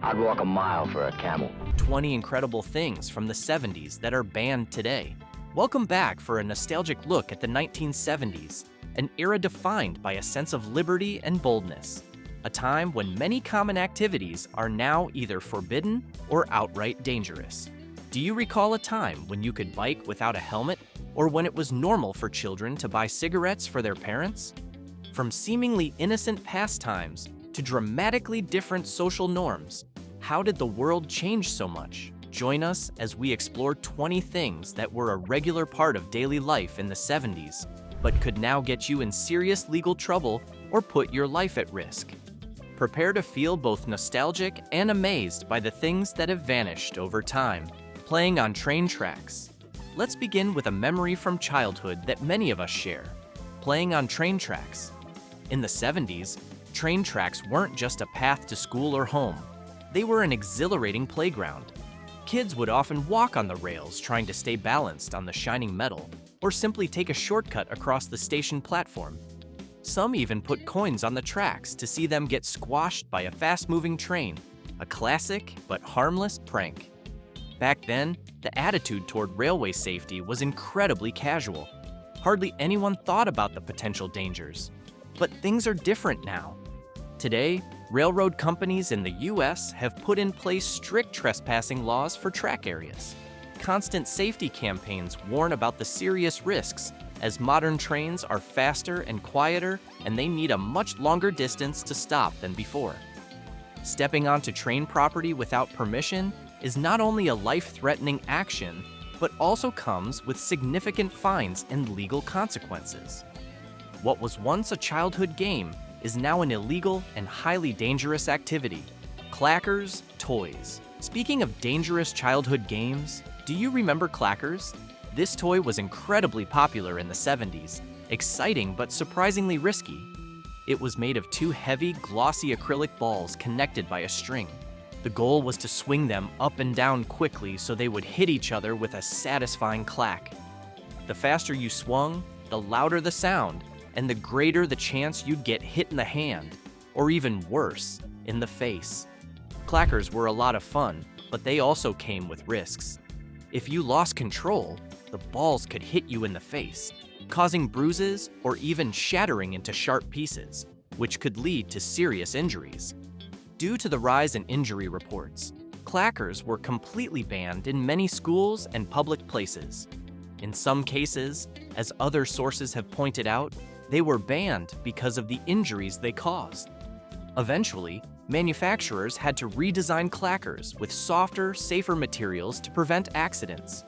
I'd walk a mile for a camel. 20 incredible things from the 70s that are banned today. Welcome back for a nostalgic look at the 1970s, an era defined by a sense of liberty and boldness. A time when many common activities are now either forbidden or outright dangerous. Do you recall a time when you could bike without a helmet, or when it was normal for children to buy cigarettes for their parents? From seemingly innocent pastimes to dramatically different social norms, how did the world change so much? Join us as we explore 20 things that were a regular part of daily life in the 70s, but could now get you in serious legal trouble or put your life at risk. Prepare to feel both nostalgic and amazed by the things that have vanished over time. Playing on train tracks. Let's begin with a memory from childhood that many of us share. Playing on train tracks. In the 70s, train tracks weren't just a path to school or home. They were an exhilarating playground. Kids would often walk on the rails trying to stay balanced on the shining metal, or simply take a shortcut across the station platform. Some even put coins on the tracks to see them get squashed by a fast-moving train, a classic but harmless prank. Back then, the attitude toward railway safety was incredibly casual. Hardly anyone thought about the potential dangers. But things are different now. Today, railroad companies in the US have put in place strict trespassing laws for track areas. Constant safety campaigns warn about the serious risks, as modern trains are faster and quieter and they need a much longer distance to stop than before. Stepping onto train property without permission is not only a life-threatening action, but also comes with significant fines and legal consequences. What was once a childhood game is now an illegal and highly dangerous activity. Clackers, toys. Speaking of dangerous childhood games, do you remember Clackers? This toy was incredibly popular in the 70s, exciting but surprisingly risky. It was made of two heavy, glossy acrylic balls connected by a string. The goal was to swing them up and down quickly so they would hit each other with a satisfying clack. The faster you swung, the louder the sound, and the greater the chance you'd get hit in the hand, or even worse, in the face. Clackers were a lot of fun, but they also came with risks. If you lost control, the balls could hit you in the face, causing bruises or even shattering into sharp pieces, which could lead to serious injuries. Due to the rise in injury reports, clackers were completely banned in many schools and public places. In some cases, as other sources have pointed out, they were banned because of the injuries they caused. Eventually, manufacturers had to redesign clackers with softer, safer materials to prevent accidents.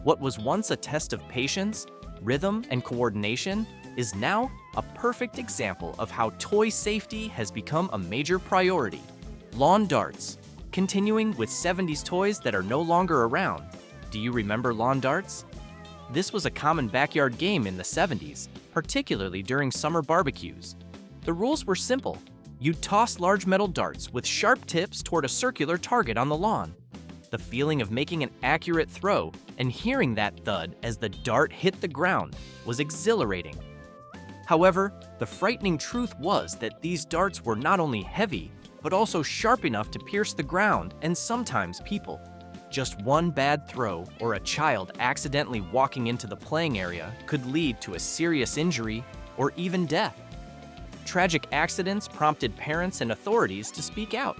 What was once a test of patience, rhythm, and coordination is now a perfect example of how toy safety has become a major priority. Lawn darts. Continuing with 70s toys that are no longer around. Do you remember lawn darts? This was a common backyard game in the 70s, particularly during summer barbecues. The rules were simple. You'd toss large metal darts with sharp tips toward a circular target on the lawn. The feeling of making an accurate throw and hearing that thud as the dart hit the ground was exhilarating. However, the frightening truth was that these darts were not only heavy, but also sharp enough to pierce the ground and sometimes people. Just one bad throw or a child accidentally walking into the playing area could lead to a serious injury or even death. Tragic accidents prompted parents and authorities to speak out.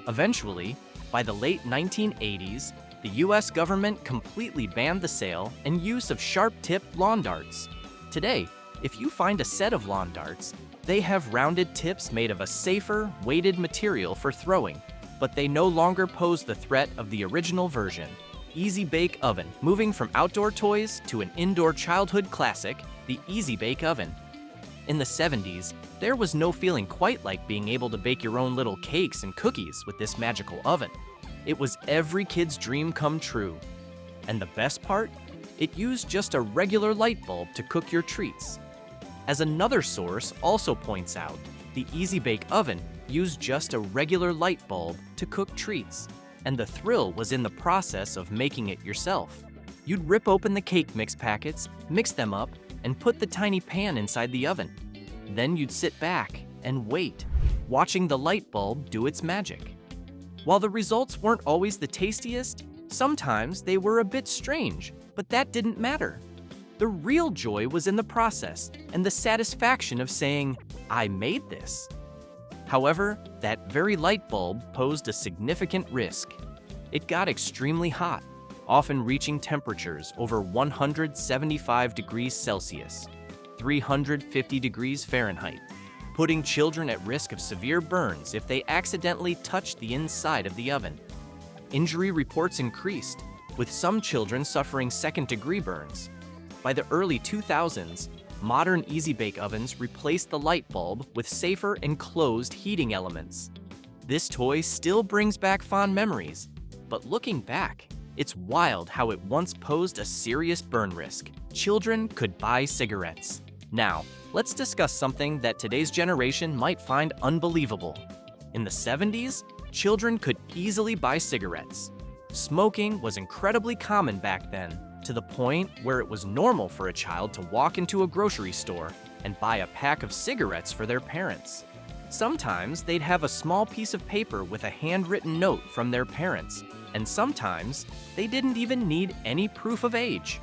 Eventually, by the late 1980s, the US government completely banned the sale and use of sharp-tipped lawn darts. Today, if you find a set of lawn darts, they have rounded tips made of a safer, weighted material for throwing, but they no longer pose the threat of the original version. Easy Bake Oven. Moving from outdoor toys to an indoor childhood classic, the Easy Bake Oven. In the 70s, there was no feeling quite like being able to bake your own little cakes and cookies with this magical oven. It was every kid's dream come true. And the best part? It used just a regular light bulb to cook your treats. As another source also points out, the Easy Bake Oven used just a regular light bulb to cook treats, and the thrill was in the process of making it yourself. You'd rip open the cake mix packets, mix them up, and put the tiny pan inside the oven. Then you'd sit back and wait, watching the light bulb do its magic. While the results weren't always the tastiest, sometimes they were a bit strange, but that didn't matter. The real joy was in the process and the satisfaction of saying, "I made this." However, that very light bulb posed a significant risk. It got extremely hot, often reaching temperatures over 175 degrees Celsius, 350 degrees Fahrenheit, putting children at risk of severe burns if they accidentally touched the inside of the oven. Injury reports increased, with some children suffering second-degree burns. By the early 2000s, modern easy-bake ovens replaced the light bulb with safer enclosed heating elements. This toy still brings back fond memories, but looking back, it's wild how it once posed a serious burn risk. Children could buy cigarettes. Now, let's discuss something that today's generation might find unbelievable. In the 70s, children could easily buy cigarettes. Smoking was incredibly common back then, to the point where it was normal for a child to walk into a grocery store and buy a pack of cigarettes for their parents. Sometimes they'd have a small piece of paper with a handwritten note from their parents, and sometimes they didn't even need any proof of age.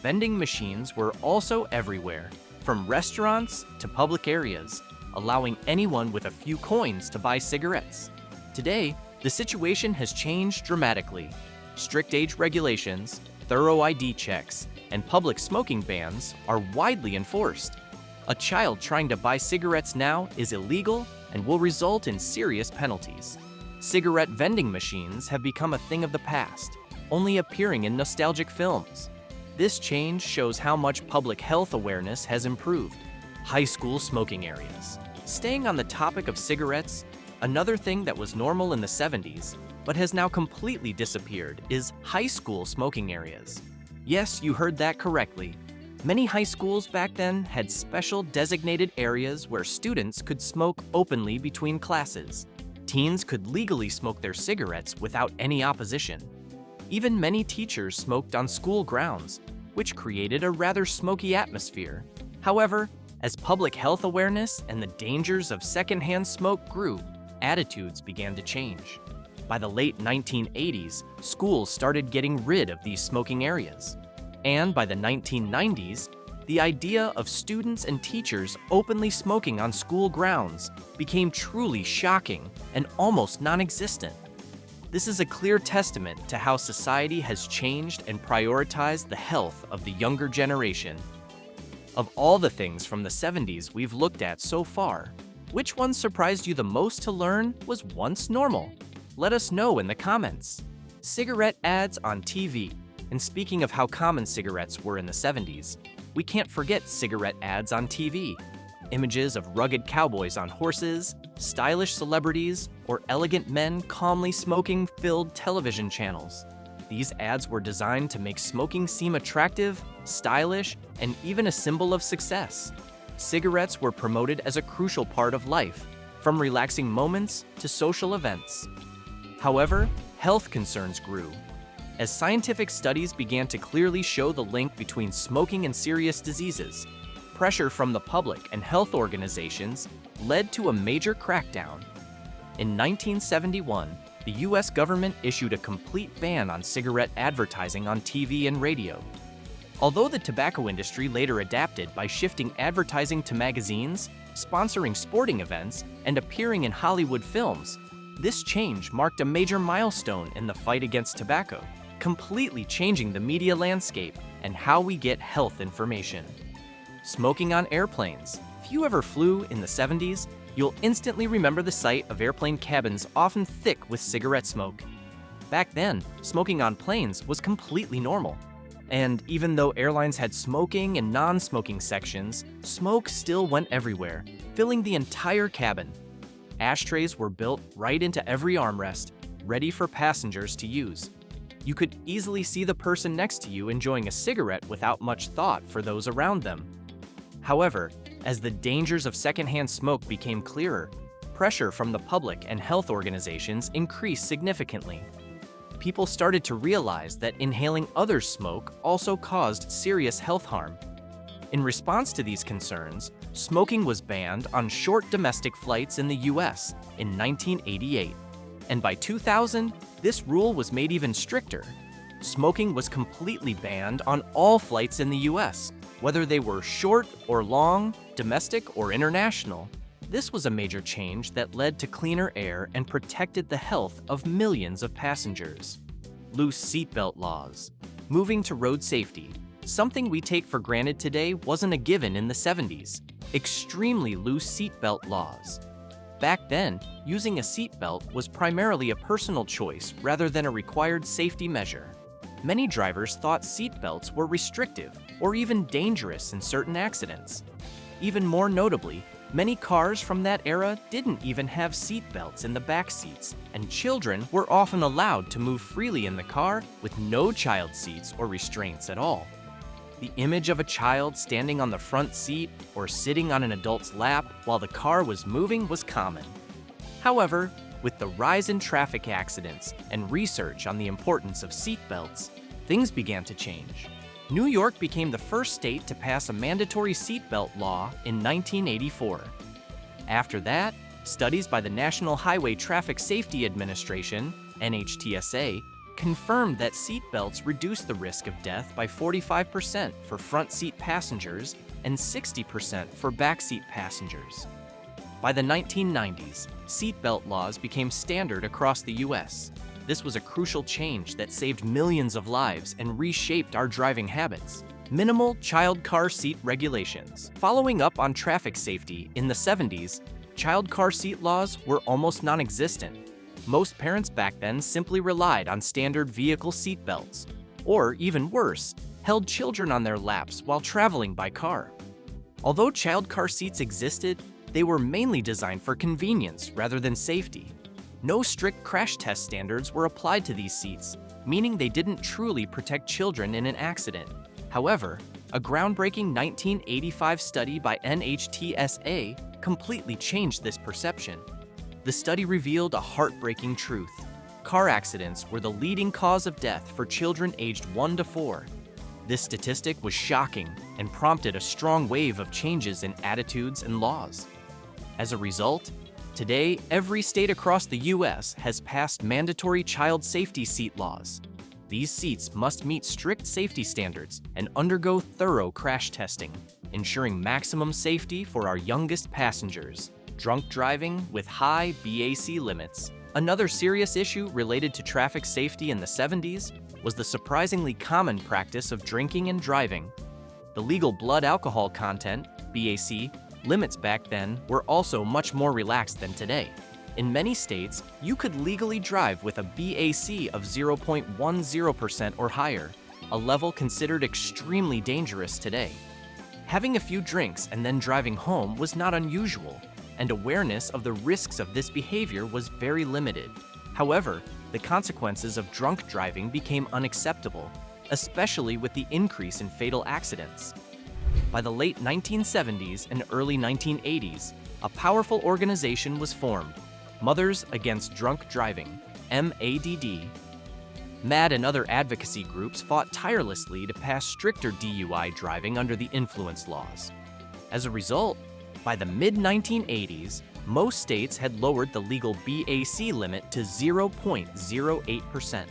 Vending machines were also everywhere, from restaurants to public areas, allowing anyone with a few coins to buy cigarettes. Today, the situation has changed dramatically. Strict age regulations, thorough ID checks, and public smoking bans are widely enforced. A child trying to buy cigarettes now is illegal and will result in serious penalties. Cigarette vending machines have become a thing of the past, only appearing in nostalgic films. This change shows how much public health awareness has improved. High school smoking areas. Staying on the topic of cigarettes, another thing that was normal in the 70s, but has now completely disappeared, is high school smoking areas. Yes, you heard that correctly. Many high schools back then had special designated areas where students could smoke openly between classes. Teens could legally smoke their cigarettes without any opposition. Even many teachers smoked on school grounds, which created a rather smoky atmosphere. However, as public health awareness and the dangers of secondhand smoke grew, attitudes began to change. By the late 1980s, schools started getting rid of these smoking areas. And by the 1990s, the idea of students and teachers openly smoking on school grounds became truly shocking and almost non-existent. This is a clear testament to how society has changed and prioritized the health of the younger generation. Of all the things from the 70s we've looked at so far, which one surprised you the most to learn was once normal? Let us know in the comments. Cigarette ads on TV. And speaking of how common cigarettes were in the 70s, we can't forget cigarette ads on TV. Images of rugged cowboys on horses, stylish celebrities, or elegant men calmly smoking filled television channels. These ads were designed to make smoking seem attractive, stylish, and even a symbol of success. Cigarettes were promoted as a crucial part of life, from relaxing moments to social events. However, health concerns grew. As scientific studies began to clearly show the link between smoking and serious diseases, pressure from the public and health organizations led to a major crackdown. In 1971, the US government issued a complete ban on cigarette advertising on TV and radio. Although the tobacco industry later adapted by shifting advertising to magazines, sponsoring sporting events, and appearing in Hollywood films, this change marked a major milestone in the fight against tobacco, completely changing the media landscape and how we get health information. Smoking on airplanes. If you ever flew in the 70s, you'll instantly remember the sight of airplane cabins often thick with cigarette smoke. Back then, smoking on planes was completely normal. And even though airlines had smoking and non-smoking sections, smoke still went everywhere, filling the entire cabin. Ashtrays were built right into every armrest, ready for passengers to use. You could easily see the person next to you enjoying a cigarette without much thought for those around them. However, as the dangers of secondhand smoke became clearer, pressure from the public and health organizations increased significantly. People started to realize that inhaling others' smoke also caused serious health harm. In response to these concerns, smoking was banned on short domestic flights in the US in 1988. And by 2000, this rule was made even stricter. Smoking was completely banned on all flights in the US, whether they were short or long, domestic or international. This was a major change that led to cleaner air and protected the health of millions of passengers. Loose seatbelt laws. Moving to road safety. Something we take for granted today wasn't a given in the 70s. Extremely loose seatbelt laws. Back then, using a seatbelt was primarily a personal choice rather than a required safety measure. Many drivers thought seatbelts were restrictive or even dangerous in certain accidents. Even more notably, many cars from that era didn't even have seatbelts in the back seats, and children were often allowed to move freely in the car with no child seats or restraints at all. The image of a child standing on the front seat or sitting on an adult's lap while the car was moving was common. However, with the rise in traffic accidents and research on the importance of seatbelts, things began to change. New York became the first state to pass a mandatory seatbelt law in 1984. After that, studies by the National Highway Traffic Safety Administration, NHTSA, confirmed that seatbelts reduce the risk of death by 45% for front seat passengers and 60% for backseat passengers. By the 1990s, seatbelt laws became standard across the US. This was a crucial change that saved millions of lives and reshaped our driving habits. Minimal child car seat regulations. Following up on traffic safety, in the 70s, child car seat laws were almost non-existent. Most parents back then simply relied on standard vehicle seatbelts, or even worse, held children on their laps while traveling by car. Although child car seats existed, they were mainly designed for convenience rather than safety. No strict crash test standards were applied to these seats, meaning they didn't truly protect children in an accident. However, a groundbreaking 1985 study by NHTSA completely changed this perception. The study revealed a heartbreaking truth. Car accidents were the leading cause of death for children aged 1 to 4. This statistic was shocking and prompted a strong wave of changes in attitudes and laws. As a result, today, every state across the US has passed mandatory child safety seat laws. These seats must meet strict safety standards and undergo thorough crash testing, ensuring maximum safety for our youngest passengers. Drunk driving with high BAC limits. Another serious issue related to traffic safety in the 70s was the surprisingly common practice of drinking and driving. The legal blood alcohol content, BAC, limits back then were also much more relaxed than today. In many states, you could legally drive with a BAC of 0.10% or higher, a level considered extremely dangerous today. Having a few drinks and then driving home was not unusual, and awareness of the risks of this behavior was very limited. However, the consequences of drunk driving became unacceptable, especially with the increase in fatal accidents. By the late 1970s and early 1980s, a powerful organization was formed, Mothers Against Drunk Driving, MADD. MAD and other advocacy groups fought tirelessly to pass stricter DUI driving under the influence laws. As a result, by the mid-1980s, most states had lowered the legal BAC limit to 0.08%.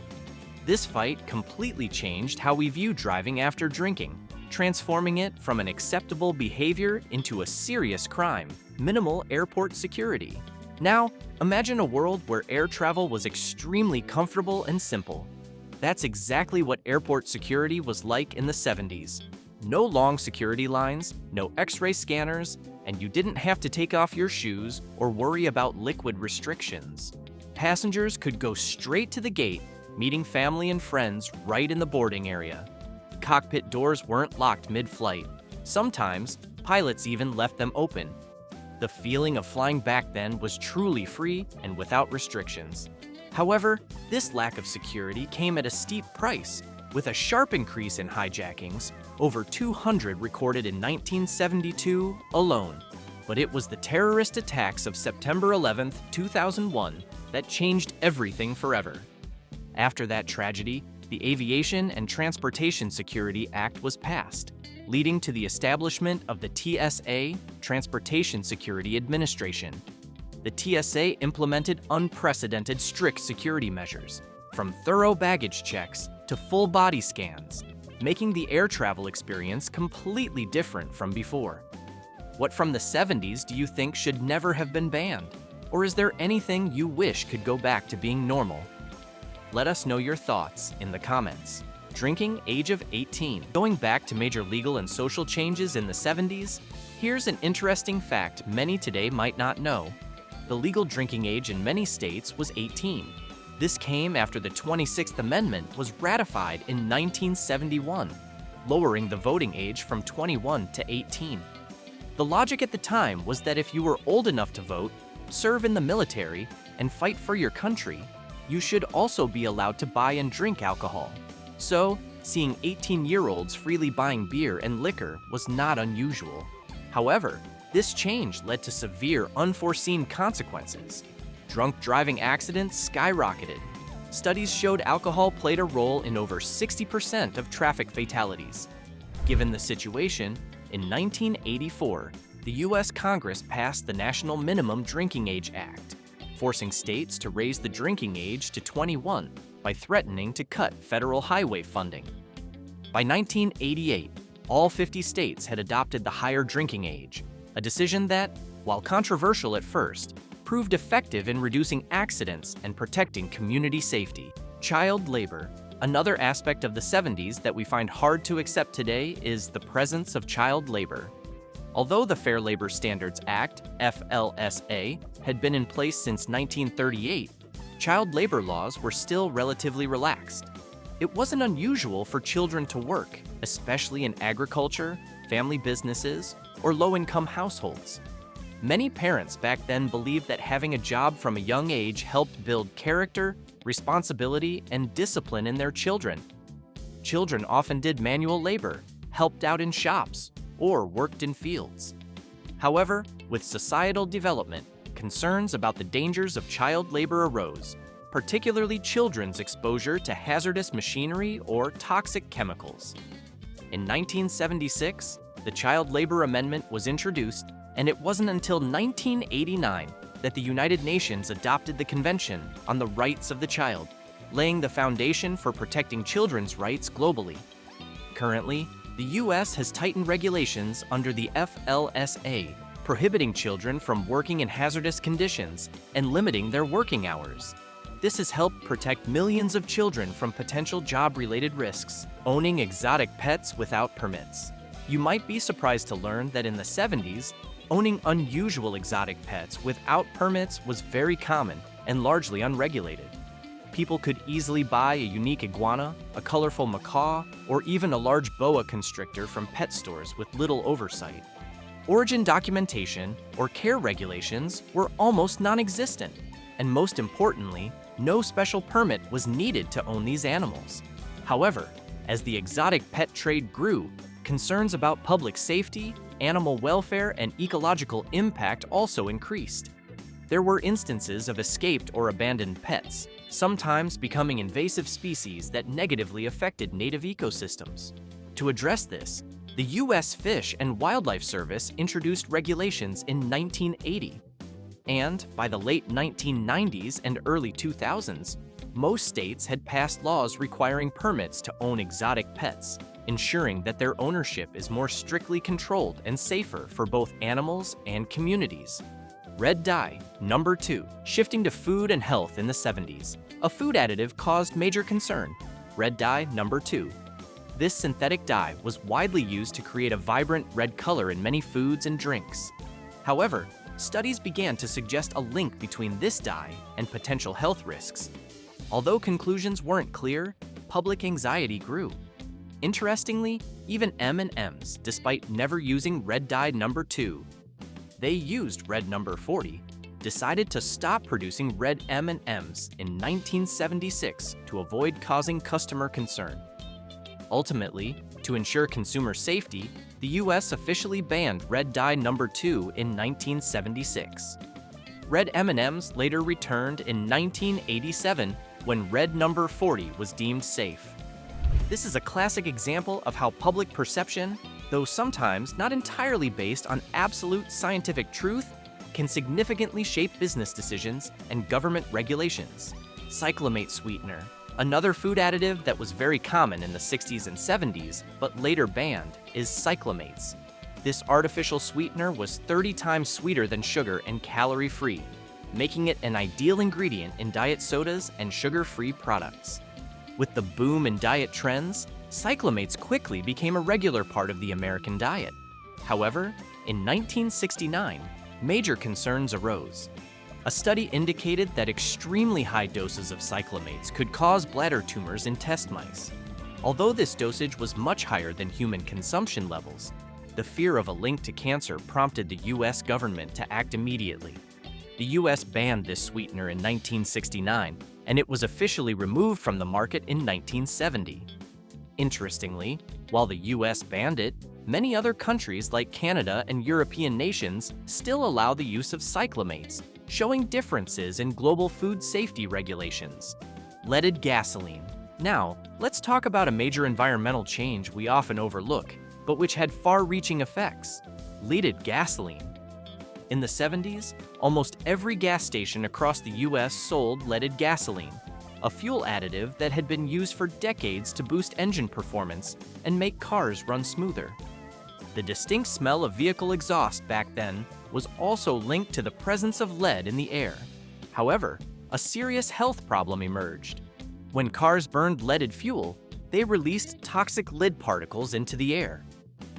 This fight completely changed how we view driving after drinking, transforming it from an acceptable behavior into a serious crime, minimal airport security. Now, imagine a world where air travel was extremely comfortable and simple. That's exactly what airport security was like in the 70s. No long security lines, no X-ray scanners, and you didn't have to take off your shoes or worry about liquid restrictions. Passengers could go straight to the gate, meeting family and friends right in the boarding area. Cockpit doors weren't locked mid-flight. Sometimes, pilots even left them open. The feeling of flying back then was truly free and without restrictions. However, this lack of security came at a steep price, with a sharp increase in hijackings, over 200 recorded in 1972 alone. But it was the terrorist attacks of September 11, 2001 that changed everything forever. After that tragedy, the Aviation and Transportation Security Act was passed, leading to the establishment of the TSA, Transportation Security Administration. The TSA implemented unprecedented strict security measures, from thorough baggage checks to full body scans, making the air travel experience completely different from before. What from the 70s do you think should never have been banned? Or is there anything you wish could go back to being normal? Let us know your thoughts in the comments. Drinking age of 18. Going back to major legal and social changes in the 70s, here's an interesting fact many today might not know. The legal drinking age in many states was 18. This came after the 26th Amendment was ratified in 1971, lowering the voting age from 21 to 18. The logic at the time was that if you were old enough to vote, serve in the military, and fight for your country, you should also be allowed to buy and drink alcohol. So, seeing 18-year-olds freely buying beer and liquor was not unusual. However, this change led to severe unforeseen consequences. Drunk driving accidents skyrocketed. Studies showed alcohol played a role in over 60% of traffic fatalities. Given the situation, in 1984, the U.S. Congress passed the National Minimum Drinking Age Act, forcing states to raise the drinking age to 21 by threatening to cut federal highway funding. By 1988, all 50 states had adopted the higher drinking age, a decision that, while controversial at first, proved effective in reducing accidents and protecting community safety. Child labor. Another aspect of the 70s that we find hard to accept today is the presence of child labor. Although the Fair Labor Standards Act, FLSA, had been in place since 1938, child labor laws were still relatively relaxed. It wasn't unusual for children to work, especially in agriculture, family businesses, or low-income households. Many parents back then believed that having a job from a young age helped build character, responsibility, and discipline in their children. Children often did manual labor, helped out in shops, or worked in fields. However, with societal development, concerns about the dangers of child labor arose, particularly children's exposure to hazardous machinery or toxic chemicals. In 1976, the Child Labor Amendment was introduced, and it wasn't until 1989 that the United Nations adopted the Convention on the Rights of the Child, laying the foundation for protecting children's rights globally. Currently, the U.S. has tightened regulations under the FLSA, prohibiting children from working in hazardous conditions and limiting their working hours. This has helped protect millions of children from potential job-related risks. Owning exotic pets without permits. You might be surprised to learn that in the 70s, owning unusual exotic pets without permits was very common and largely unregulated. People could easily buy a unique iguana, a colorful macaw, or even a large boa constrictor from pet stores with little oversight. Origin documentation or care regulations were almost non-existent, and most importantly, no special permit was needed to own these animals. However, as the exotic pet trade grew, concerns about public safety, animal welfare, and ecological impact also increased. There were instances of escaped or abandoned pets, sometimes becoming invasive species that negatively affected native ecosystems. To address this, the U.S. Fish and Wildlife Service introduced regulations in 1980. And by the late 1990s and early 2000s, most states had passed laws requiring permits to own exotic pets, ensuring that their ownership is more strictly controlled and safer for both animals and communities. Red dye, number 2. Shifting to food and health in the 70s. A food additive caused major concern. Red dye, number 2. This synthetic dye was widely used to create a vibrant red color in many foods and drinks. However, studies began to suggest a link between this dye and potential health risks. Although conclusions weren't clear, public anxiety grew. Interestingly, even M&Ms, despite never using red dye number 2, they used red number 40, decided to stop producing red M&Ms in 1976 to avoid causing customer concern. Ultimately, to ensure consumer safety, the U.S. officially banned red dye number 2 in 1976. Red M&Ms later returned in 1987 when red number 40 was deemed safe. This is a classic example of how public perception, though sometimes not entirely based on absolute scientific truth, can significantly shape business decisions and government regulations. Cyclamate sweetener, another food additive that was very common in the 60s and 70s but later banned, is cyclamates. This artificial sweetener was 30 times sweeter than sugar and calorie-free, making it an ideal ingredient in diet sodas and sugar-free products. With the boom in diet trends, cyclamates quickly became a regular part of the American diet. However, in 1969, major concerns arose. A study indicated that extremely high doses of cyclamates could cause bladder tumors in test mice. Although this dosage was much higher than human consumption levels, the fear of a link to cancer prompted the U.S. government to act immediately. The U.S. banned this sweetener in 1969, and it was officially removed from the market in 1970. Interestingly, while the U.S. banned it, many other countries like Canada and European nations still allow the use of cyclamates, showing differences in global food safety regulations. Leaded gasoline. Now, let's talk about a major environmental change we often overlook, but which had far-reaching effects: leaded gasoline. In the 70s, almost every gas station across the U.S. sold leaded gasoline, a fuel additive that had been used for decades to boost engine performance and make cars run smoother. The distinct smell of vehicle exhaust back then was also linked to the presence of lead in the air. However, a serious health problem emerged. When cars burned leaded fuel, they released toxic lead particles into the air.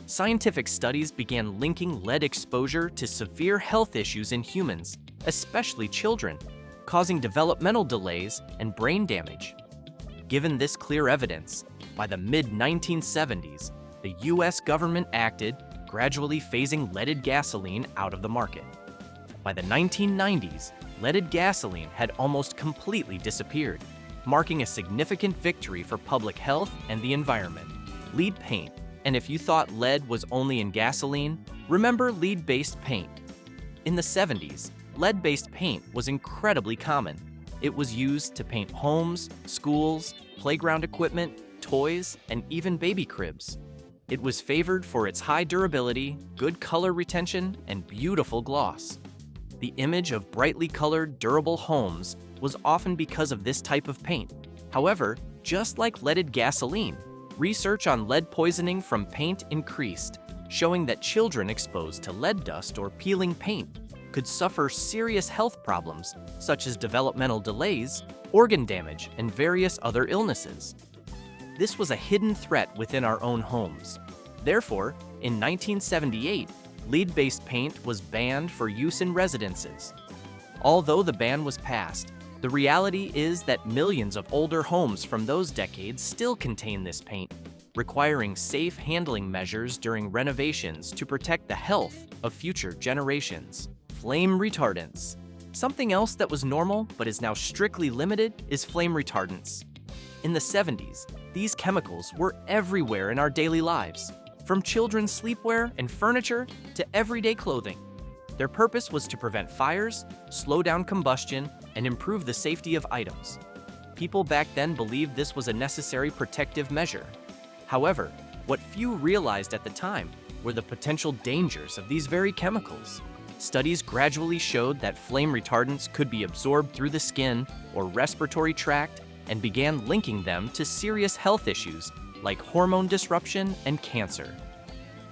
Scientific studies began linking lead exposure to severe health issues in humans, especially children, causing developmental delays and brain damage. Given this clear evidence, by the mid-1970s, the U.S. government acted, gradually phasing leaded gasoline out of the market. By the 1990s, leaded gasoline had almost completely disappeared, marking a significant victory for public health and the environment. Lead paint. And if you thought lead was only in gasoline, remember lead-based paint. In the 70s, lead-based paint was incredibly common. It was used to paint homes, schools, playground equipment, toys, and even baby cribs. It was favored for its high durability, good color retention, and beautiful gloss. The image of brightly colored, durable homes was often because of this type of paint. However, just like leaded gasoline, research on lead poisoning from paint increased, showing that children exposed to lead dust or peeling paint could suffer serious health problems such as developmental delays, organ damage, and various other illnesses. This was a hidden threat within our own homes. Therefore, in 1978, lead-based paint was banned for use in residences. Although the ban was passed, the reality is that millions of older homes from those decades still contain this paint, requiring safe handling measures during renovations to protect the health of future generations. Flame retardants. Something else that was normal but is now strictly limited is flame retardants. In the 70s, these chemicals were everywhere in our daily lives, from children's sleepwear and furniture to everyday clothing. Their purpose was to prevent fires, slow down combustion, and improve the safety of items. People back then believed this was a necessary protective measure. However, what few realized at the time were the potential dangers of these very chemicals. Studies gradually showed that flame retardants could be absorbed through the skin or respiratory tract and began linking them to serious health issues like hormone disruption and cancer.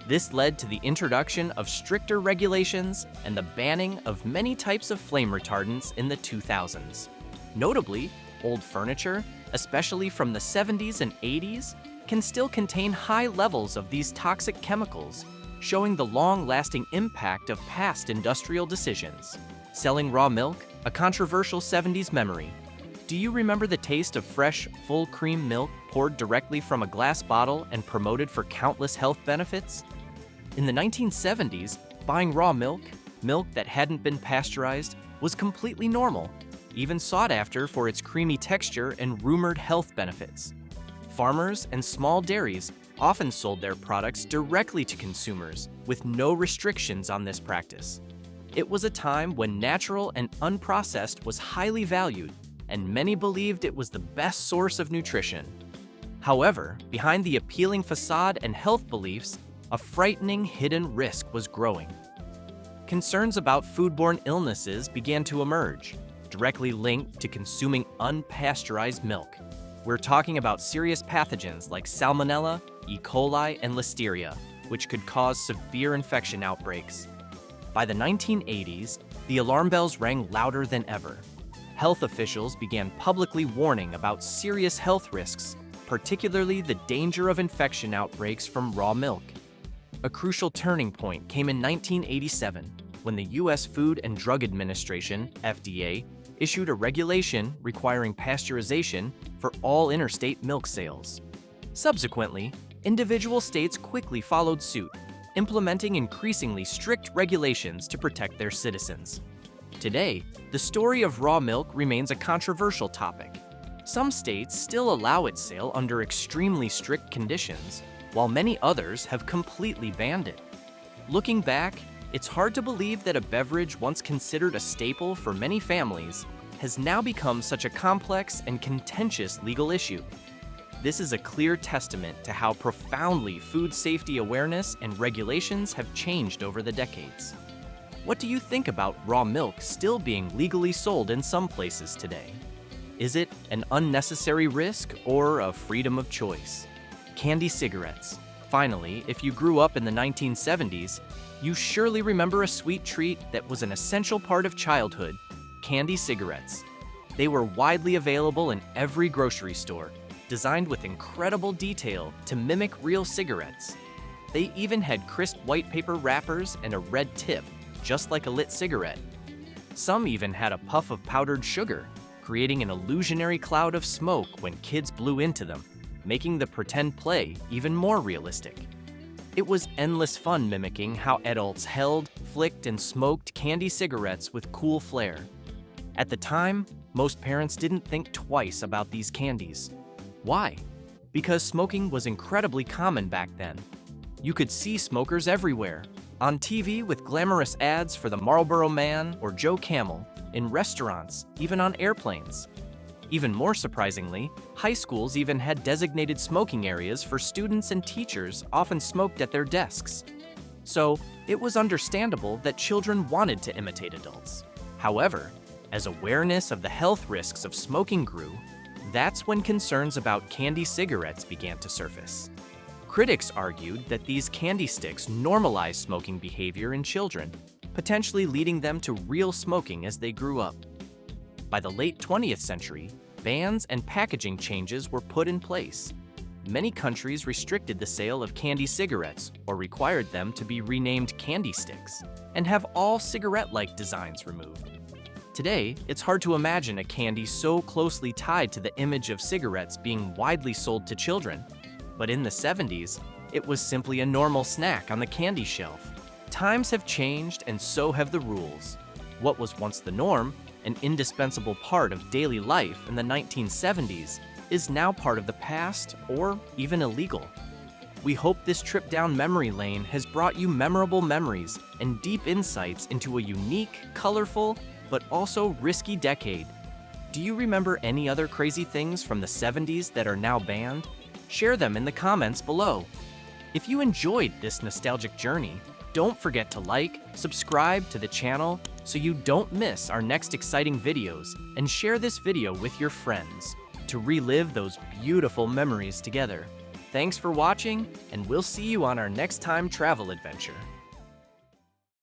This led to the introduction of stricter regulations and the banning of many types of flame retardants in the 2000s. Notably, old furniture, especially from the 70s and 80s, can still contain high levels of these toxic chemicals, showing the long-lasting impact of past industrial decisions. Selling raw milk, a controversial 70s memory. Do you remember the taste of fresh, full cream milk poured directly from a glass bottle and promoted for countless health benefits? In the 1970s, buying raw milk that hadn't been pasteurized, was completely normal, even sought after for its creamy texture and rumored health benefits. Farmers and small dairies often sold their products directly to consumers with no restrictions on this practice. It was a time when natural and unprocessed was highly valued, and many believed it was the best source of nutrition. However, behind the appealing facade and health beliefs, a frightening hidden risk was growing. Concerns about foodborne illnesses began to emerge, directly linked to consuming unpasteurized milk. We're talking about serious pathogens like Salmonella, E. coli, and Listeria, which could cause severe infection outbreaks. By the 1980s, the alarm bells rang louder than ever. Health officials began publicly warning about serious health risks, particularly the danger of infection outbreaks from raw milk. A crucial turning point came in 1987 when the U.S. Food and Drug Administration, FDA, issued a regulation requiring pasteurization for all interstate milk sales. Subsequently, individual states quickly followed suit, implementing increasingly strict regulations to protect their citizens. Today, the story of raw milk remains a controversial topic. Some states still allow its sale under extremely strict conditions, while many others have completely banned it. Looking back, it's hard to believe that a beverage once considered a staple for many families has now become such a complex and contentious legal issue. This is a clear testament to how profoundly food safety awareness and regulations have changed over the decades. What do you think about raw milk still being legally sold in some places today? Is it an unnecessary risk or a freedom of choice? Candy cigarettes. Finally, if you grew up in the 1970s, you surely remember a sweet treat that was an essential part of childhood: candy cigarettes. They were widely available in every grocery store, designed with incredible detail to mimic real cigarettes. They even had crisp white paper wrappers and a red tip, just like a lit cigarette. Some even had a puff of powdered sugar, creating an illusionary cloud of smoke when kids blew into them, making the pretend play even more realistic. It was endless fun mimicking how adults held, flicked, and smoked candy cigarettes with cool flair. At the time, most parents didn't think twice about these candies. Why? Because smoking was incredibly common back then. You could see smokers everywhere, on TV with glamorous ads for the Marlboro Man or Joe Camel, in restaurants, even on airplanes. Even more surprisingly, high schools even had designated smoking areas for students, and teachers often smoked at their desks. So, it was understandable that children wanted to imitate adults. However, as awareness of the health risks of smoking grew, that's when concerns about candy cigarettes began to surface. Critics argued that these candy sticks normalized smoking behavior in children, potentially leading them to real smoking as they grew up. By the late 20th century, bans and packaging changes were put in place. Many countries restricted the sale of candy cigarettes or required them to be renamed candy sticks and have all cigarette-like designs removed. Today, it's hard to imagine a candy so closely tied to the image of cigarettes being widely sold to children. But in the 70s, it was simply a normal snack on the candy shelf. Times have changed, and so have the rules. What was once the norm, an indispensable part of daily life in the 1970s, is now part of the past or even illegal. We hope this trip down memory lane has brought you memorable memories and deep insights into a unique, colorful, but also risky decade. Do you remember any other crazy things from the 70s that are now banned? Share them in the comments below. If you enjoyed this nostalgic journey, don't forget to like, subscribe to the channel so you don't miss our next exciting videos, and share this video with your friends to relive those beautiful memories together. Thanks for watching, and we'll see you on our next time travel adventure.